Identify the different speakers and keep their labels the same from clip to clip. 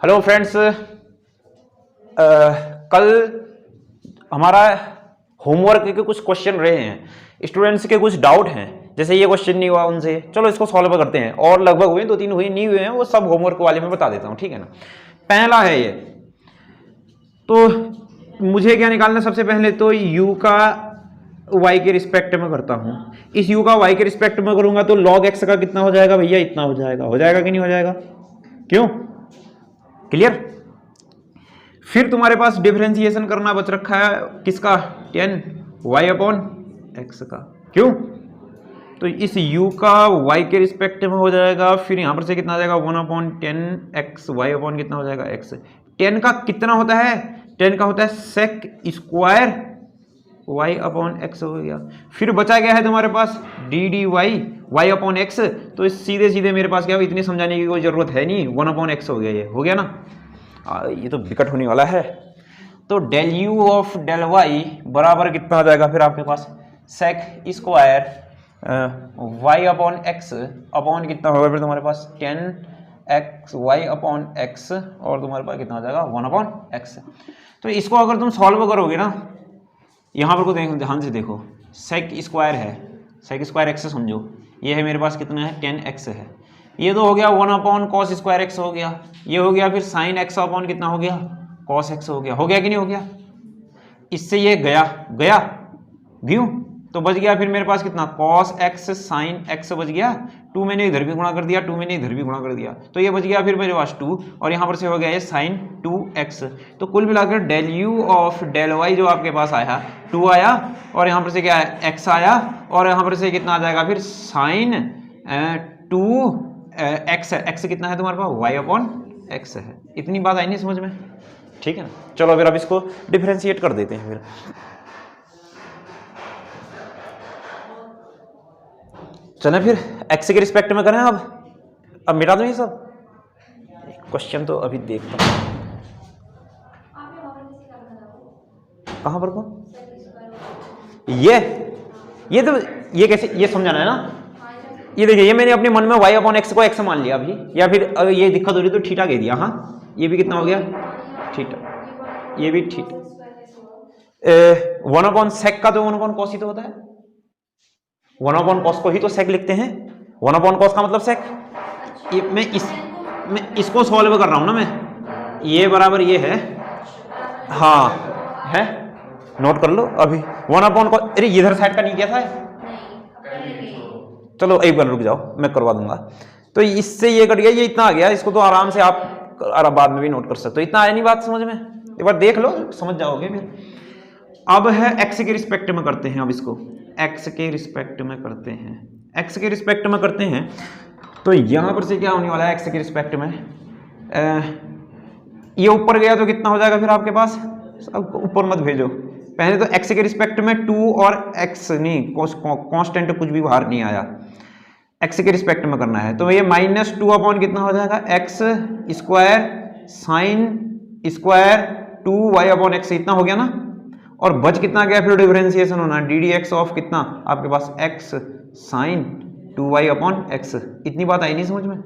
Speaker 1: Hello friends, कल हमारा homework के कुछ क्वेश्चन रहे हैं, स्टूडेंट्स के कुछ डाउट हैं, जैसे ये क्वेश्चन नहीं हुआ उनसे, चलो इसको सॉल्व करते हैं। और लगभग हुए, 2-3 हुए, नहीं हुए हैं, वो सब होमवर्क वाले में बता देता हूँ, ठीक है ना। पहला है ये, तो मुझे क्या निकालना, सबसे पहले तो u का y के रिस्पेक्ट में करता हूँ। इस u का y के रिस्पेक्ट में करूंगा तो log x का कितना हो जाएगा भैया, इतना हो जाएगा कि नहीं हो जाएगा, क्यों, क्लियर। फिर तुम्हारे पास डिफरेंशिएशन करना बच रखा है किसका, 10y अपॉन x का, क्यों, तो इस u का y के रिस्पेक्ट में हो जाएगा। फिर यहां पर से कितना आ जाएगा, 1 अपॉन 10x, y अपॉन कितना हो जाएगा x। 10 का कितना होता है, 10 का होता है sec square y upon x हो गया। फिर बचा गया है तुम्हारे पास D D Y y upon x, तो सीधे सीधे मेरे पास क्या, इतनी समझाने की कोई जरूरत है नहीं, 1 अपॉन x हो गया, ये हो गया ना। ये तो विकट होने वाला है। तो del u of del y बराबर कितना आ जाएगा फिर आपके पास, sec square y upon x upon कितना होगा फिर तुम्हारे पास 10x y अपॉन x, और तुम्हारे पास कितना आ जाएगा 1 अपॉन x। तो इसको अगर तुम सॉल्व करोगे ना, यहाँ पर को ध्यान से देखो, sec स्क्वायर है, sec स्क्वायर x समझो, ये है मेरे पास कितना है 10x है, ये तो हो गया 1 अपॉन कॉस स्क्वायर x हो गया, ये हो गया फिर साइन x अपॉन कितना हो गया कॉस x हो गया कि नहीं हो गया। इससे ये गया क्यों, तो बच गया फिर मेरे पास कितना कॉस x साइन x बच गया, 2 मैंने इधर भी गुणा कर दिया, 2 मैंने इधर भी गुणा कर दिया, तो ये बच गया फिर मेरे पास 2, और यहाँ पर से हो गया ये साइन 2x। तो कुल मिलाकर del u of del y जो आपके पास आया 2 आया, और यहाँ पर से क्या है x आया, और यहाँ पर से कितना आ जाएगा फिर साइन 2x है, x कितना है तुम्हारे पास y अपॉन x है। इतनी बात आई नहीं समझ में, ठीक है ना। चलो फिर अब इसको डिफरेंशिएट कर देते हैं। फिर चले फिर x के रिस्पेक्ट में करें। अब मिटा दो ये सब क्वेश्चन, तो अभी देखता हूँ कहाँ पर को, ये कैसे, ये समझाना है ना। ये देखिए, ये मैंने अपने मन में y अपॉन x को x मान लिया अभी, या फिर अगर ये दिक्कत हो रही तो थीटा कह दिया। हाँ, ये भी कितना हो गया थीटा, ये भी थीटा। 1 अपॉन सेक का तो 1 अपॉन कॉस ही तो होता है, 1 अपॉन कॉस को ही तो सेक लिखते हैं, 1 अपॉन कॉस का मतलब सेक। मैं इसको सॉल्व कर रहा हूं ना मैं, ये बराबर ये है, हाँ है, नोट कर लो अभी 1 अपॉन कॉस। अरे इधर साइड का नहीं किया था, चलो एक बार रुक जाओ, मैं करवा दूंगा। तो इससे ये कट गया, ये इतना आ गया, इसको तो आराम से आप बाद में भी नोट कर सकते हो, इतना आया नहीं बात समझ में, एक बार देख लो समझ जाओगे फिर। अब है x के रिस्पेक्ट में करते हैं, अब इसको x के रिस्पेक्ट में करते हैं, x के रिस्पेक्ट में करते हैं। तो यहां पर से क्या होने वाला है x के रिस्पेक्ट में, ये ऊपर गया तो कितना हो जाएगा फिर आपके पास, सब ऊपर मत भेजो, पहले तो x के रिस्पेक्ट में 2 और x नहीं, कांस्टेंट कुछ भी बाहर नहीं आया, x के रिस्पेक्ट में करना है। तो ये -2 अपॉन कितना हो जाएगा x square sine square 2y upon x, इतना हो गया ना। और बच कितना गया फिर डिफरेंशिएशन होना, डी डी एक्स ऑफ कितना आपके पास x sine 2y upon x। इतनी बात आई नहीं समझ में,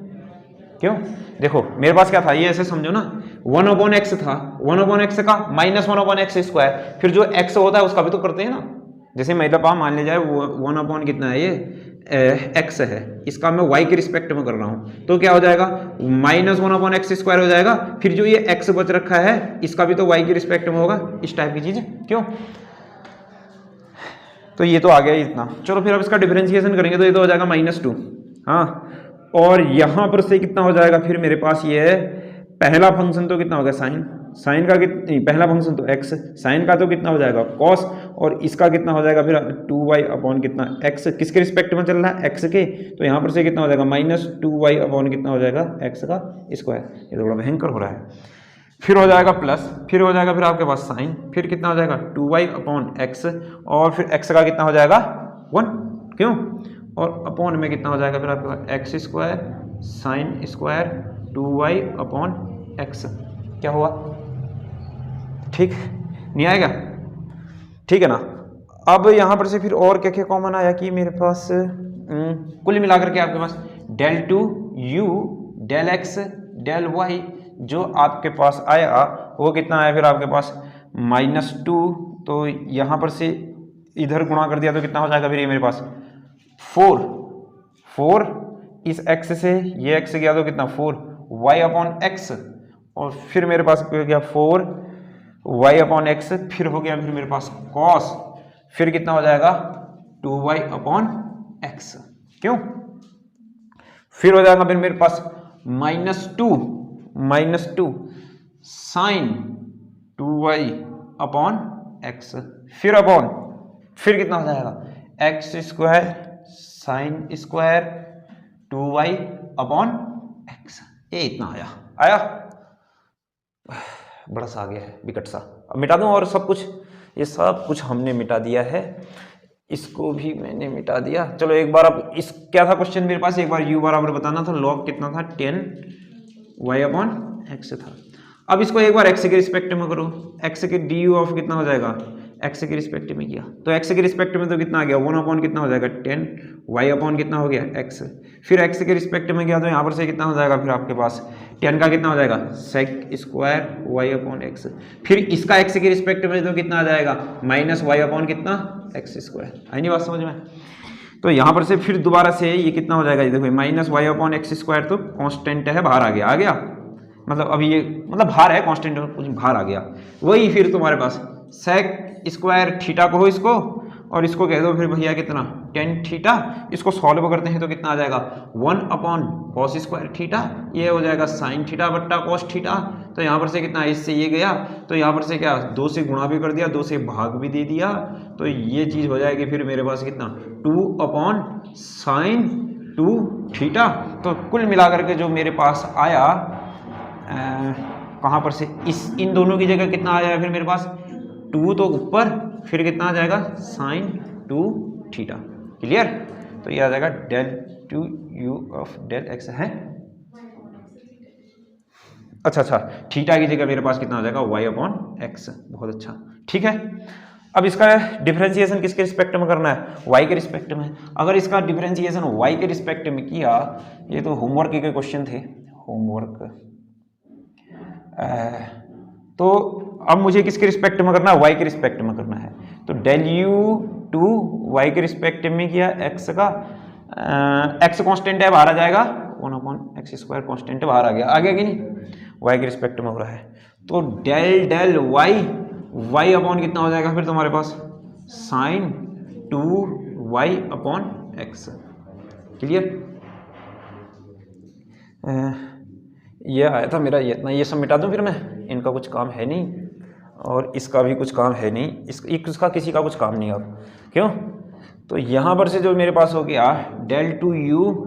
Speaker 1: क्यों, देखो मेरे पास क्या था, ये ऐसे समझो ना, 1 अपॉन एक्स था, 1 अपॉन एक्स का -1 अपॉन एक्स स्क्वायर, फिर जो x होता है उसका भी तो करते हैं ना। जैसे मतलब आप मान लीजिए 1 अपॉन कितना है, ये x है, इसका मैं y के रिस्पेक्ट में कर रहा हूं, तो क्या हो जाएगा -1 अपॉन एक्स स्क्वायर हो जाएगा, फिर जो ये x बच रखा है इसका भी तो y के रिस्पेक्ट में होगा, इस टाइप की चीज, क्यों। तो ये तो आ गया इतना। चलो फिर अब इसका डिफरेंशिएशन करेंगे तो ये तो हो जाएगा -2, हाँ, और यहां पर से कितना हो जाएगा फिर मेरे पास, ये पहला फंक्शन तो कितना हो गया साइन का कितना, पहला फंक्शन तो x, साइन का तो कितना हो जाएगा cos, और इसका कितना हो जाएगा फिर 2y अपॉन कितना x, किसके रिस्पेक्ट में चल रहा है x के, तो यहाँ पर से कितना हो जाएगा -2y अपॉन कितना हो जाएगा x का स्क्वायर। ये थोड़ा भयंकर हो रहा है। फिर हो जाएगा प्लस, फिर हो जाएगा फिर आपके पास साइन, फिर कितना हो जाएगा 2y अपॉन x, और फिर x का कितना हो जाएगा 1, क्यों, और अपॉन में कितना हो जाएगा फिर आपके पास x square sine square 2y upon x। क्या हुआ, ठीक नहीं आएगा, ठीक है ना। अब यहां पर से फिर और क्या क्या कॉमन आया कि मेरे पास कुल मिलाकर के आपके पास del 2 u del x del y जो आपके पास आया वो कितना आया फिर आपके पास -2, तो यहाँ पर से इधर गुणा कर दिया तो कितना हो जाएगा फिर ये मेरे पास 4 इस x से ये x गया तो कितना 4y/x, और फिर मेरे पास हो गया 4y/x, फिर हो गया फिर मेरे पास cos, फिर कितना हो जाएगा 2y/x, क्यों, फिर हो जाएगा फिर मेरे पास -2 sin 2y/x, फिर कितना हो जाएगा x² sin² 2y/x, ये इतना आया बड़ा सा आ गया है विकट सा। अब मिटा दूं और सब कुछ, ये सब कुछ हमने मिटा दिया है, इसको भी मैंने मिटा दिया। चलो एक बार अब इस क्या था क्वेश्चन मेरे पास, एक बार u बराबर बताना था, log कितना था 10y/x था। अब इसको एक बार x के रिस्पेक्ट में करो, x के du ऑफ कितना हो जाएगा, x के रिस्पेक्ट में किया तो x के रिस्पेक्ट में तो कितना आ गया 1/, कितना हो जाएगा 10 y/ कितना हो गया x, फिर x के रिस्पेक्ट में गया तो यहाँ पर से कितना हो जाएगा फिर आपके पास 10 का कितना हो जाएगा sec² y/x, फिर इसका x के रिस्पेक्ट में तो कितना आ जाएगा -y/ कितना x²। आई नहीं बात समझ में? तो यहाँ पर से फिर दोबारा से ये कितना हो जाएगा, ये देखो -y/x² तो कांस्टेंट है, बाहर आ गया मतलब अभी ये मतलब बाहर है कांस्टेंट, कुछ बाहर आ गया, वही फिर तुम्हारे पास sec² थीटा को हो इसको और इसको कह दो फिर भैया कितना 10 थीटा, इसको सॉल्व करते हैं तो कितना आ जाएगा 1/cos² थीटा, ये हो जाएगा sin थीटा बट्टा cos थीटा, तो यहाँ पर से कितना इससे ये गया तो यहाँ पर से क्या 2 से गुणा भी कर दिया, 2 से भाग भी दे दिया, तो ये चीज़ हो जाएगी फिर मेरे पास कितना 2/sin 2 थीटा। तो कुल मिलाकर के जो मेरे पास आया कहाँ पर से इन दोनों की जगह कितना आ जाएगा फिर मेरे पास 2 तो ऊपर, फिर कितना आ जाएगा sin 2 थीटा। क्लियर? तो ये आ जाएगा del2u ऑफ del x है। अच्छा थीटा की जगह मेरे पास कितना आ जाएगा y/x। बहुत अच्छा, ठीक है। अब इसका डिफरेंशिएशन किसके रिस्पेक्ट में करना है, y के रिस्पेक्ट में। अगर इसका डिफरेंशिएशन y के रिस्पेक्ट में किया, ये तो होमवर्क के क्वेश्चन थे, होमवर्क, तो अब मुझे किसके रिस्पेक्ट में करना है, y के रिस्पेक्ट में करना है। तो del u y के रिस्पेक्ट में किया, x का x कांस्टेंट है, बाहर आ जाएगा 1/x² कांस्टेंट है, बाहर आ गया कि नहीं, y के रिस्पेक्ट में हो रहा है। तो del y कितना हो जाएगा फिर तुम्हारे पास sin 2y/x। क्लियर? ये आया था मेरा, ये इतना, ये सब मिटा दूं फिर मैं, इनका कुछ काम है नहीं और इसका भी कुछ काम है नहीं, इसका किसी का कुछ काम नहीं अब, क्यों? तो यहाँ पर से जो मेरे पास हो गया del2u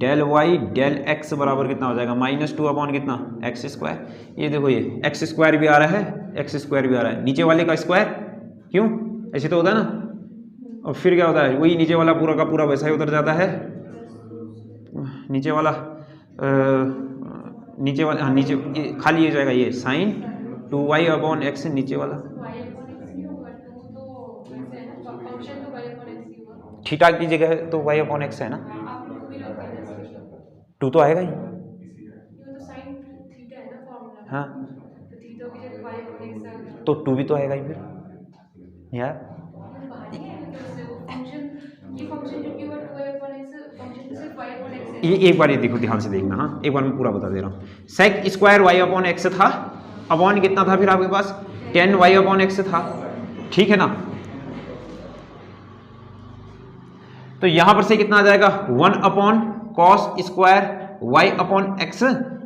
Speaker 1: del y del x बराबर कितना हो जाएगा -2 कितना x²। ये देखो ये x² भी आ रहा है, x² भी आ रहा है, नीचे वाले का स्क्वायर, क्यों ऐसे तो होता है ना, और फिर क्या होता है वही नीचे वाला पूरा का पूरा वैसा ही उतर जाता है, नीचे वाला हाँ नीचे खाली हो जाएगा ये sin 2y/x, नीचे वाला थीटा की जगह तो y/x है ना, 2 तो आएगा ही, हाँ तो 2 भी तो आएगा ही फिर यार। ये एक बार ये देखो, ध्यान से देखना, हाँ एक बार मैं पूरा बता दे रहा हूँ। sec² y/x था, अपॉन कितना था फिर आपके पास 10 y/x था, ठीक है ना। तो यहां पर से कितना आ जाएगा 1/cos² y/x,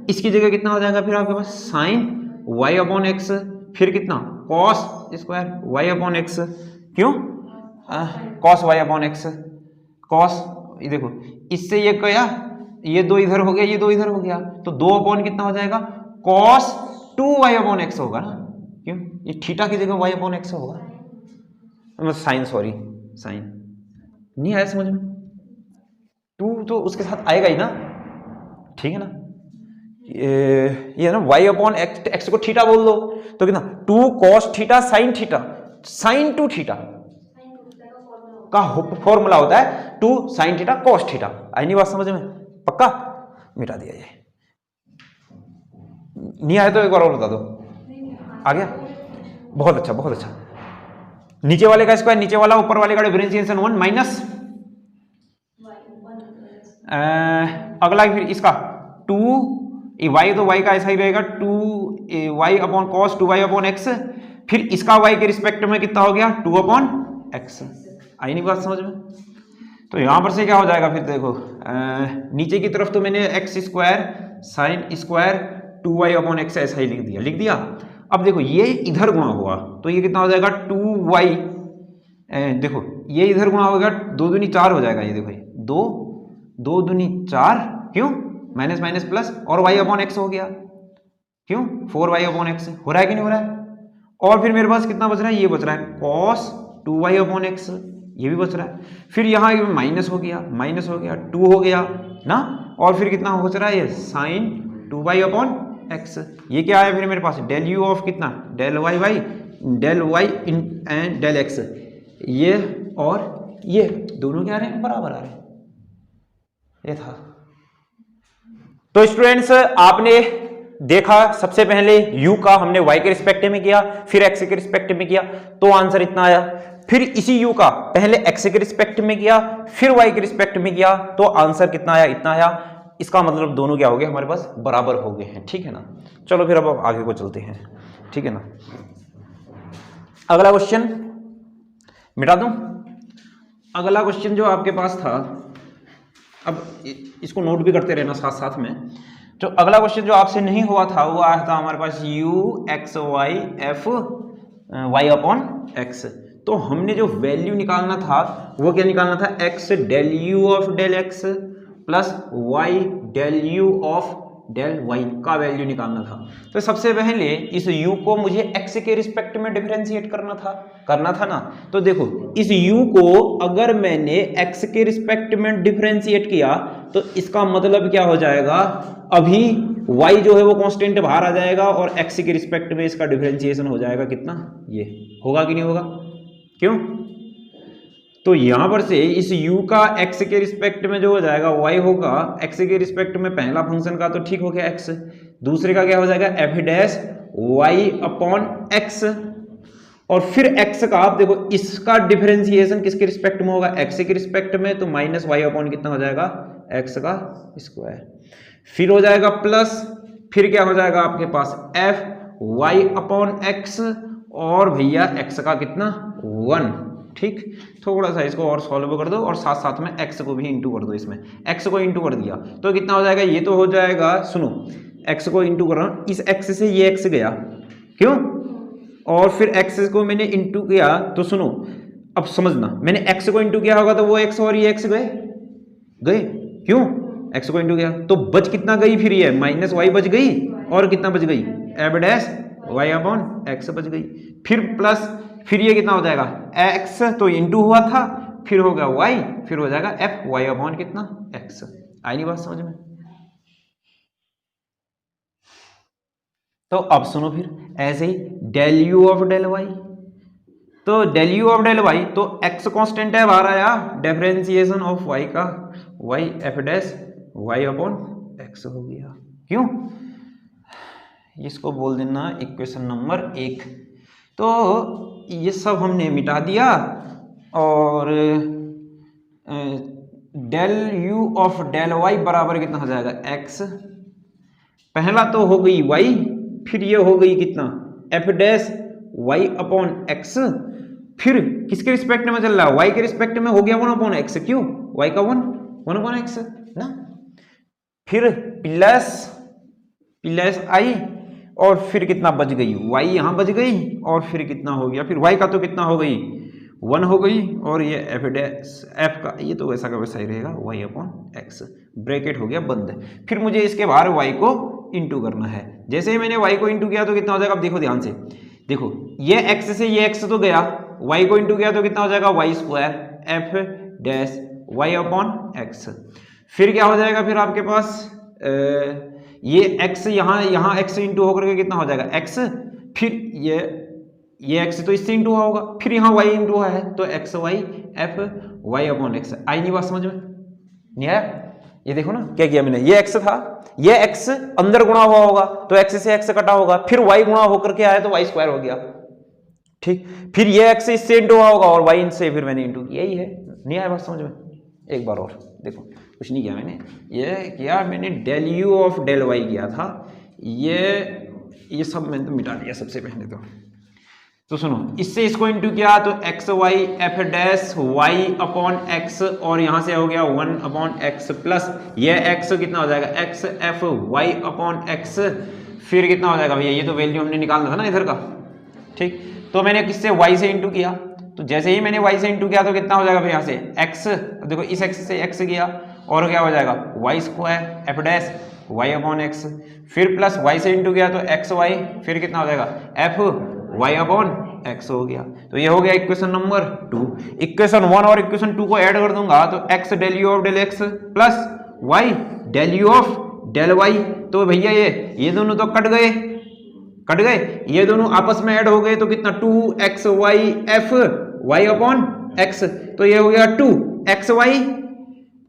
Speaker 1: इसकी जगह कितना हो जाएगा फिर आपके पास sin y/x, फिर कितना cos² y/x, क्यों cos y/x, cos, ये देखो इससे ये गया, ये 2 इधर हो गया, ये 2 इधर हो गया, तो 2 कितना हो जाएगा cos 2y/x होगा ना, क्यों ये थीटा की जगह y/x होगा, मतलब साइन, सॉरी साइन नहीं आया समझ में, 2 तो उसके साथ आएगा ही ना, ठीक है ना। ये ना y/x को थीटा बोल दो तो कितना 2 cos theta sin theta, sin 2 theta का फॉर्मूला होता है 2 sin थीटा cos थीटा। आई नहीं बात समझ में? पक्का? मिटा दिया ये, नहीं आया तो एक बार और बता दो। आ गया, बहुत अच्छा बहुत अच्छा। नीचे वाले का स्क्वायर नीचे वाला, ऊपर वाले का डिफरेंशिएशन 1 माइनस अगला फिर इसका 2 y, तो y का ऐसा ही रहेगा 2y upon cos 2y upon x, फिर इसका y के रिस्पेक्ट में कितना हो गया 2 अपॉन एक्स। आई नहीं बात समझ में? तो यहां पर से क्या हो जाएगा फिर देखो, नीचे की तरफ तो मैंने x square sine square 2y upon x ऐसा ही लिख दिया। अब देखो ये इधर गुणा हुआ तो ये कितना हो जाएगा 2y, देखो ये इधर गुणा होगा 2 दूनी 4 हो जाएगा, ये देखो ये 2 दूनी 4, क्यों माइनस माइनस प्लस, और y अपॉन एक्स हो गया, क्यों 4y अपॉन एक्स। हो रहा है कि नहीं हो रहा है? और फिर मेरे पास कितना बच रहा है, ये बच रहा है cos 2y अपॉन एक्स, ये भी बच रहा है। फिर यहाँ माइनस हो गया 2 हो गया ना, और फिर कितना बच रहा है ये साइन 2y अपॉन एक्स। ये क्या है फिर मेरे पास डेल यू ऑफ कितना del y by del y and del x, ये और ये दोनों क्या आ रहे हैं बराबर आ रहे हैं, ये था। तो स्टूडेंट्स आपने देखा सबसे पहले u का हमने y के रिस्पेक्ट में किया, फिर x के रिस्पेक्ट में किया तो आंसर इतना आया। फिर इसी u का पहले x के रिस्पेक्ट में किया फिर y के रिस्पेक्ट में किया तो आंसर कितना आया, इतना आया। इसका मतलब दोनों क्या हो गए हमारे पास बराबर हो गए हैं, ठीक है ना। चलो फिर अब आगे को चलते हैं, ठीक है ना। अगला क्वेश्चन मिटा दूं। अगला क्वेश्चन जो आपके पास था, अब इसको नोट भी करते रहना साथ साथ में। जो अगला क्वेश्चन जो आपसे नहीं हुआ था वो आया था हमारे पास u x y f y upon x. तो हमने जो वैल्यू निकालना था वो क्या निकालना था, x del u of del x plus y del u of del y का वैल्यू निकालना था। तो सबसे पहले इस u को मुझे x के रिस्पेक्ट में डिफरेंशिएट करना था ना। तो देखो इस u को अगर मैंने x के रिस्पेक्ट में डिफरेंशिएट किया तो इसका मतलब क्या हो जाएगा, अभी y जो है वो कांस्टेंट बाहर आ जाएगा और x के रिस्पेक्ट में इसका डिफरेंशिएशन हो जाएगा कितना, ये होगा कि नहीं होगा, क्यों। तो यहां पर से इस u का x के रिस्पेक्ट में जो हो जाएगा y होगा x के रिस्पेक्ट में पहला फंक्शन का तो ठीक हो गया x, दूसरे का क्या हो जाएगा f dash y upon x, और फिर x का आप देखो इसका डिफरेंशिएशन किसके रिस्पेक्ट में होगा, x के रिस्पेक्ट में, तो माइनस y अपॉन कितना हो जाएगा x का स्क्वायर, फिर हो जाएगा प्लस, फिर क्या हो जाएगा आपके पास f y अपॉन x, और भैया x का कितना 1, ठीक। थोड़ा सा इसको और सॉल्व कर दो और साथ साथ में x को भी इंटू कर दो, इसमें x को इंटू कर दिया तो कितना हो जाएगा, ये तो हो जाएगा, सुनो x को इंटू कर रहा हूं, इस x से ये x गया, क्यों, और फिर x को मैंने इंटू किया तो सुनो अब समझना, मैंने x को इंटू किया होगा तो वो x और ये x गए, क्यों x को इंटू किया तो बच कितना गई, फिर ये माइनस y बच गई, और कितना बच गई f dash y upon x बच गई, फिर प्लस, फिर ये कितना हो जाएगा x तो इंटू हुआ था, फिर होगा y, फिर हो जाएगा f y अपॉन कितना x। आई नहीं बात समझ में? तो अब सुनो फिर ऐसे ही del u of del y, तो del u of del y तो x कांस्टेंट है बाहर आया, डिफरेंशिएशन ऑफ y का y f dash y upon x हो गया, क्यों, इसको बोल देना इक्वेशन नंबर 1। तो ये सब हमने मिटा दिया, और del u of del y बराबर कितना हो जाएगा x, पहला तो हो गई y, फिर ये हो गई कितना f dash y upon x, फिर किसके रिस्पेक्ट में चल रहा है, y के रिस्पेक्ट में हो गया 1 अपॉन x, क्यों y का 1 अपॉन x ना, फिर प्लस i, और फिर कितना बच गई y यहां बच गई, और फिर कितना हो गया, फिर y का तो कितना हो गई 1 हो गई, और ये f डैश f का ये तो वैसा का वैसा ही रहेगा y अपॉन x, ब्रैकेट हो गया बंद। फिर मुझे इसके बाहर y को इंटू करना है, जैसे ही मैंने y को इंटू किया तो कितना हो जाएगा, अब देखो ध्यान से, देखो ये x से ये x तो गया, y को इंटू किया तो कितना हो जाएगा y square f dash y upon x, फिर क्या हो जाएगा, फिर आपके पास ये x यहाँ x इंटू होकर के कितना हो जाएगा x, फिर ये x तो इससे इंटू हुआ होगा, फिर यहाँ y इंटू हुआ है तो x y f y upon x। आई नहीं बात समझ में, नहीं आया? ये देखो ना क्या किया मैंने, ये x था, ये x अंदर गुणा हुआ होगा तो x से x कटा होगा, फिर y गुणा होकर के आया तो y स्क्वायर हो गया, ठीक। फिर ये x इससे इंटू हुआ होगा और y इनसे फिर मैंने इंटू किया। यही है, नहीं आया बात समझ में? एक बार और देखो, कुछ नहीं किया मैंने, ये किया मैंने del u of del y किया था, ये सब मैंने तो मिटा दिया सबसे पहले तो सुनो, इससे इसको इंटू किया तो x y f dash y upon x, और यहां से हो गया 1 अपॉन एक्स प्लस ये एक्स कितना हो जाएगा x f y upon x, फिर कितना हो जाएगा भैया, ये तो वैल्यू हमने निकालना था ना इधर का, ठीक। तो मैंने किससे वाई से इंटू किया, तो जैसे ही मैंने वाई से इंटू किया तो कितना हो जाएगा फिर यहाँ से एक्स, देखो इस एक्स से एक्स गया और क्या हो जाएगा y square f dash y upon x, फिर प्लस वाई से इंटू किया तो एक्स वाई, फिर कितना हो जाएगा एफ वाई अपॉन एक्स हो गया। तो ये हो गया इक्वेशन नंबर 2। इक्वेशन 1 और इक्वेशन 2 को ऐड कर दूंगा तो x del u of del x plus y del u of del y, तो भैया ये दोनों तो कट गए, ये दोनों आपस में ऐड हो गए तो कितना 2x y f y upon x, तो ये हो गया 2x y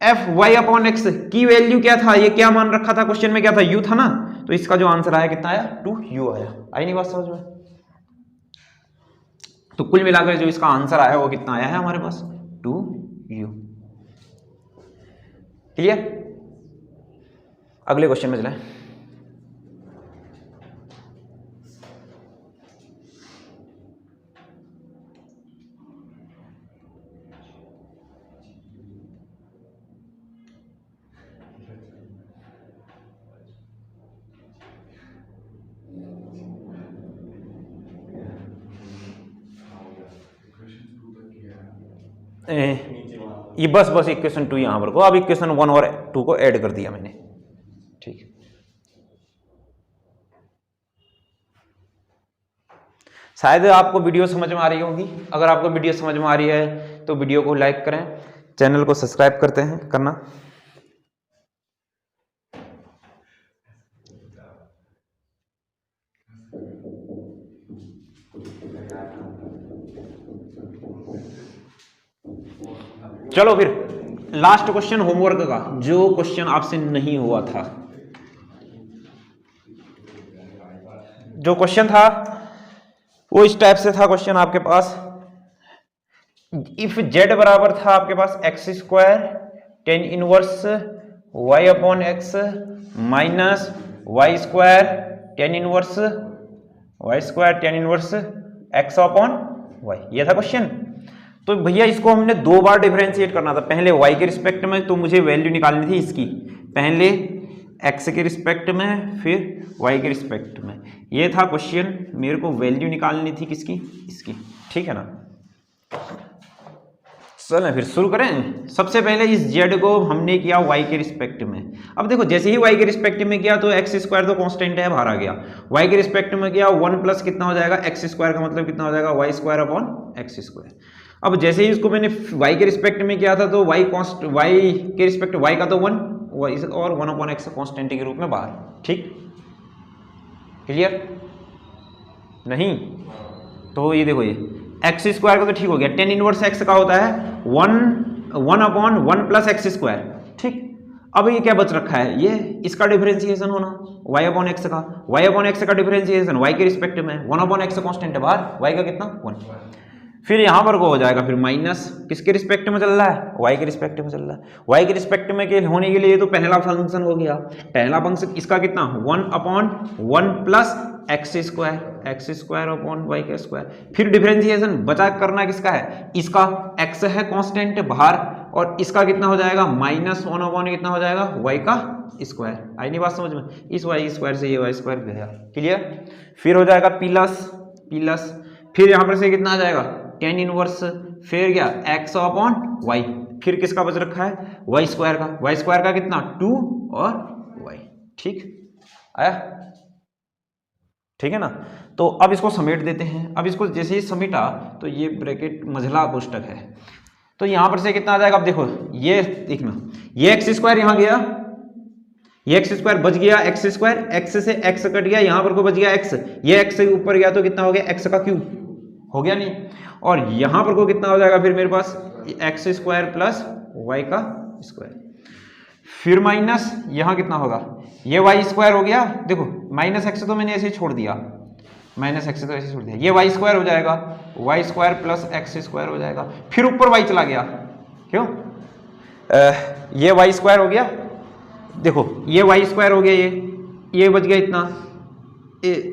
Speaker 1: f y upon x की वैल्यू क्या था, ये क्या मान रखा था क्वेश्चन में, क्या था u था ना, तो इसका जो आंसर आया कितना आया 2u आया। आई नहीं बात समझ में? तो कुल मिलाकर जो इसका आंसर आया वो कितना आया है हमारे पास 2u। क्लियर? अगले क्वेश्चन में चलें। ये बस इक्वेशन 2 यहां पर को, अब इक्वेशन 1 और 2 को ऐड कर दिया मैंने, ठीक। शायद आपको वीडियो समझ में आ रही होगी, अगर आपको वीडियो समझ में आ रही है तो वीडियो को लाइक करें, चैनल को सब्सक्राइब करना। चलो फिर लास्ट क्वेश्चन होमवर्क का, जो क्वेश्चन आपसे नहीं हुआ था, जो क्वेश्चन था वो इस टाइप से था क्वेश्चन आपके पास। इफ z बराबर था आपके पास x square tan inverse y upon X minus Y square tan inverse X upon Y, ये था क्वेश्चन। तो भैया इसको हमने 2 बार डिफरेंशिएट करना था, पहले y के रिस्पेक्ट में तो मुझे वैल्यू निकालनी थी इसकी, पहले x के रिस्पेक्ट में फिर y के रिस्पेक्ट में, ये था क्वेश्चन। मेरे को वैल्यू निकालनी थी किसकी, इसकी, ठीक है ना। चलें फिर शुरू करें। सबसे पहले इस z को हमने किया y के रिस्पेक्ट में। अब देखो जैसे ही y के रिस्पेक्ट में किया तो एक्स स्क्वायर तो कांस्टेंट है, बाहर आ गया। y के रिस्पेक्ट में किया 1 प्लस कितना हो जाएगा एक्स स्क्वायर का मतलब कितना हो जाएगा y square upon x square. अब जैसे ही इसको मैंने y के रिस्पेक्ट में किया था तो y के रिस्पेक्ट y का तो 1 और 1 अपॉन एक्स कांस्टेंट के रूप में बाहर, ठीक। क्लियर? नहीं तो ये देखो, ये एक्स स्क्वायर का तो ठीक हो गया, टेन इनवर्स एक्स का होता है 1 अपॉन 1 प्लस एक्स स्क्वायर, ठीक। अब ये क्या बच रखा है, ये इसका डिफरेंशिएशन होना y अपॉन एक्स का डिफरेंशिएशन y के रिस्पेक्ट में 1 अपॉन एक्स कांस्टेंट है बाहर, y का कितना 1, फिर यहां पर को हो जाएगा फिर माइनस किसके रिस्पेक्ट में चल रहा है y के रिस्पेक्ट में चल रहा है। y के रिस्पेक्ट में के होने के लिए तो पहला फंक्शन हो गया, पहला फंक्शन इसका कितना 1 upon 1 plus x square upon y का स्क्वायर, फिर डिफरेंशिएशन बचा करना किसका है, इसका x है कांस्टेंट बाहर और इसका कितना हो जाएगा माइनस 1 अपॉन कितना हो जाएगा y का स्क्वायर। आई नहीं बात समझ में, इस y स्क्वायर से ये y स्क्वायर गया, क्लियर। फिर हो जाएगा प्लस फिर यहां पर से कितना आ जाएगा टेन इनवर्स, फिर क्या x अपॉन y, फिर किसका बच रखा है y स्क्वायर का कितना 2 और y, ठीक आया, ठीक है ना। तो अब इसको समेट देते हैं। अब इसको जैसे ही समेटा तो ये ब्रैकेट मझला कोष्टक है, तो यहां पर से कितना आ जाएगा, अब देखो ये देखना, ये एक्स स्क्वायर यहां गया, ये एक्स स्क्वायर बच गया एक्स स्क्वायर, एक्स से एक्स कट गया, यहां पर को बच गया एक्स, ये एक्स से ऊपर गया तो कितना हो गया एक्स का क्यूब हो गया नहीं, और यहां पर को कितना हो जाएगा फिर मेरे पास एक्स स्क्वायर प्लस वाई का स्क्वायर। फिर माइनस यहाँ कितना होगा, ये वाई स्क्वायर हो गया, देखो माइनस एक्स तो मैंने ऐसे ही छोड़ दिया, माइनस एक्स तो ऐसे छोड़ दिया, ये वाई स्क्वायर हो जाएगा, y square plus x square हो जाएगा, फिर ऊपर वाई चला गया, क्यों ये वाई स्क्वायर हो गया, देखो ये वाई स्क्वायर हो गया, ये बच गया इतना,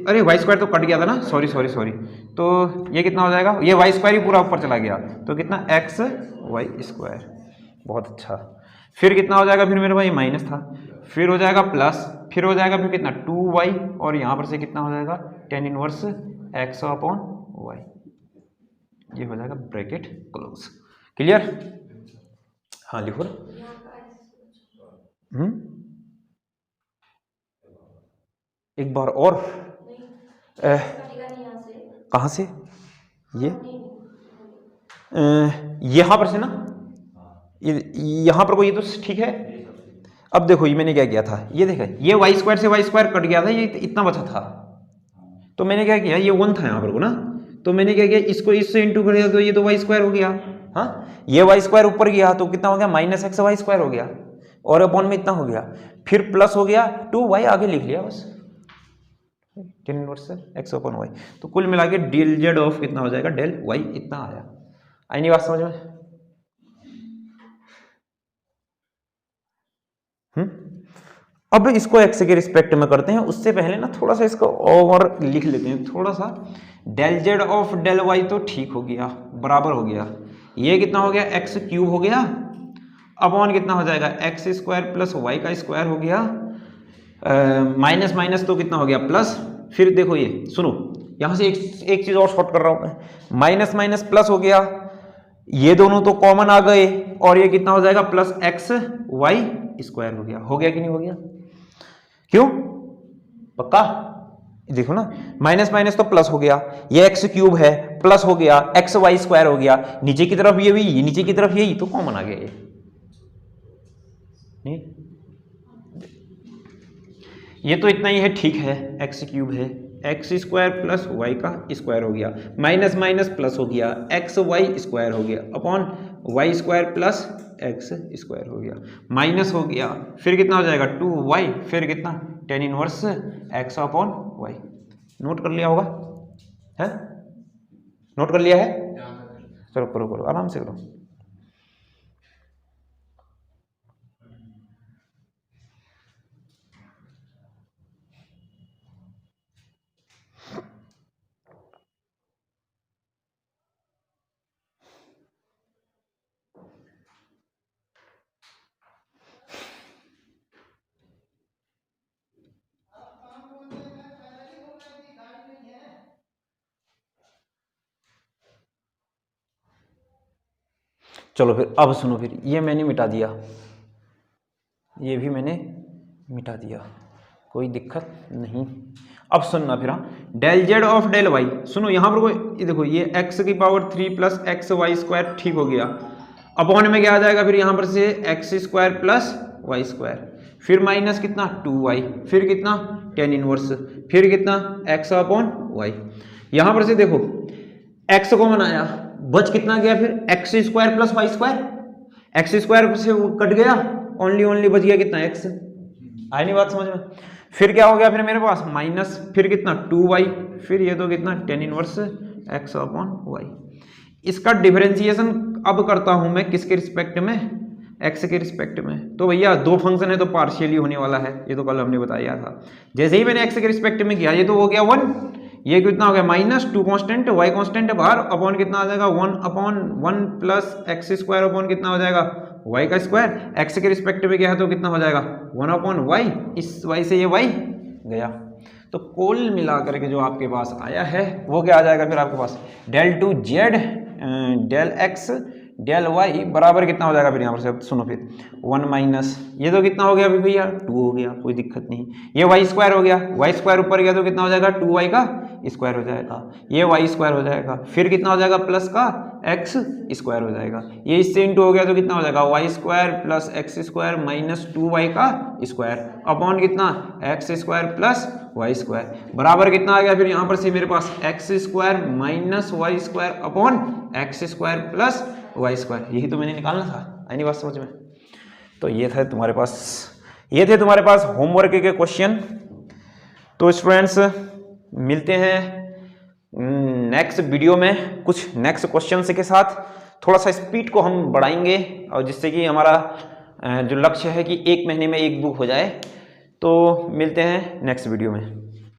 Speaker 1: अरे वाई स्क्वायर तो कट गया था ना, सॉरी सॉरी सॉरी, तो ये कितना हो जाएगा, ये वाई स्क्वायर ही पूरा ऊपर चला गया, तो कितना एक्स वाई स्क्वायर, बहुत अच्छा। फिर कितना हो जाएगा, फिर मेरे भाई माइनस था, फिर हो जाएगा प्लस, फिर हो जाएगा फिर कितना 2y, और यहाँ पर से कितना हो जाएगा tan inverse x upon y, ये हो जाएगा ब्रैकेट क्लोज। क्लियर? हाँ लिखो। एक बार और, कहाँ से, ये यहाँ पर से ना, यहाँ पर को ये तो ठीक है। अब देखो ये मैंने क्या किया था, ये देखा, ये वाई स्क्वायर से वाई स्क्वायर कट गया था, ये इतना बचा था, तो मैंने क्या किया, ये 1 था यहाँ पर को ना, तो मैंने क्या किया, इसको इससे इंटू कर दिया, तो ये तो वाई स्क्वायर हो गया, हाँ ये वाई स्क्वायर ऊपर गया तो कितना हो गया, माइनस एक्स वाई स्क्वायर हो गया, और अपॉन में इतना हो गया, फिर प्लस हो गया 2y, आगे लिख लिया बस, tan inverse x upon y, तो कुल मिला के डेल जेड ऑफ कितना हो जाएगा, डेल y इतना आया। आई नहीं बात समझ में? अब इसको x के रिस्पेक्ट में करते हैं, उससे पहले ना थोड़ा सा इसको और लिख लेते हैं थोड़ा सा, del z of del y तो ठीक हो गया, बराबर हो गया, ये कितना हो गया, x क्यूब हो गया, अपॉन कितना हो जाएगा, एक्स स्क्वायर प्लस वाई का स्क्वायर हो गया, माइनस माइनस तो कितना हो गया प्लस, फिर देखो ये सुनो, यहां से एक चीज और शॉर्ट कर रहा हूं मैं, माइनस माइनस प्लस हो गया, ये दोनों तो कॉमन आ गए, और ये कितना हो जाएगा, प्लस एक्स वाई स्क्वायर हो गया कि नहीं हो गया, क्यों पक्का, देखो ना माइनस माइनस तो प्लस हो गया, ये एक्स क्यूब है प्लस हो गया, एक्स वाई स्क्वायर हो गया, नीचे की तरफ ये भी, नीचे की तरफ यही तो कॉमन आ गया, ये नहीं, ये तो इतना ही है, ठीक है, एक्स क्यूब है, एक्स स्क्वायर प्लस वाई का स्क्वायर हो गया, माइनस माइनस प्लस हो गया, एक्स वाई स्क्वायर हो गया, upon y square plus x square हो गया, माइनस हो गया, फिर कितना हो जाएगा 2y, फिर कितना tan inverse x upon y। Note कर लिया होगा, है नोट कर लिया है, चलो करो करो आराम से करो। चलो फिर अब सुनो, फिर ये मैंने मिटा दिया, ये भी मैंने मिटा दिया, कोई दिक्कत नहीं। अब सुनना फिर, del z of del y, सुनो यहाँ पर कोई देखो, ये x की power 3 plus x y square ठीक हो गया, अपॉन में क्या आ जाएगा, फिर यहाँ पर से x square plus y square, फिर माइनस कितना 2y, फिर कितना tan इनवर्स, फिर कितना x अपॉन वाई, यहाँ पर से देखो x को बनाया, बच कितना गया, फिर x square plus y square, x square से कट गया, ओनली बच गया कितना x, आई नहीं बात समझ में? फिर क्या हो गया, फिर मेरे पास माइनस, फिर कितना 2y, फिर ये तो कितना tan इनवर्स x अपॉन वाई। इसका डिफरेंशिएशन अब करता हूं मैं किसके रिस्पेक्ट में, x के रिस्पेक्ट में, तो भैया दो फंक्शन है तो पार्शियली होने वाला है, ये तो कल हमने बताया था। जैसे ही मैंने x के रिस्पेक्ट में किया, ये तो हो गया 1, ये कितना हो गया माइनस 2 कांस्टेंट, y कांस्टेंट है बाहर, अपॉन कितना आ जाएगा 1 upon 1 plus x square upon कितना हो जाएगा y का स्क्वायर, x के रिस्पेक्ट में क्या है तो कितना हो जाएगा 1 अपॉन y, इस y से ये y गया, तो कुल मिलाकर के जो आपके पास आया है वो क्या आ जाएगा, फिर आपके पास del two Z del X del Y बराबर कितना हो जाएगा, फिर यहाँ पर से सुनो फिर 1 माइनस, ये तो कितना हो गया अभी भैया 2 हो गया, कोई दिक्कत नहीं, ये वाई स्क्वायर हो गया, वाई स्क्वायर ऊपर गया तो कितना हो जाएगा 2y का स्क्वायर हो जाएगा, ये वाई स्क्वायर हो जाएगा, फिर कितना हो जाएगा प्लस का एक्स स्क्वायर हो जाएगा, ये इससे इंटू हो गया तो कितना हो जाएगा y square plus x square minus 2y का स्क्वायर अपॉन कितना x square plus y square बराबर कितना आ गया, फिर यहाँ पर से मेरे पास x square minus Y square upon x square plus y square, यही तो मैंने निकालना था, आई नहीं बात समझ में? तो ये थे तुम्हारे पास होमवर्क के क्वेश्चन। तो स्टूडेंट्स मिलते हैं नेक्स्ट वीडियो में कुछ नेक्स्ट क्वेश्चन के साथ। थोड़ा सा स्पीड को हम बढ़ाएंगे और जिससे कि हमारा जो लक्ष्य है कि 1 महीने में 1 बुक हो जाए। तो मिलते हैं नेक्स्ट वीडियो में।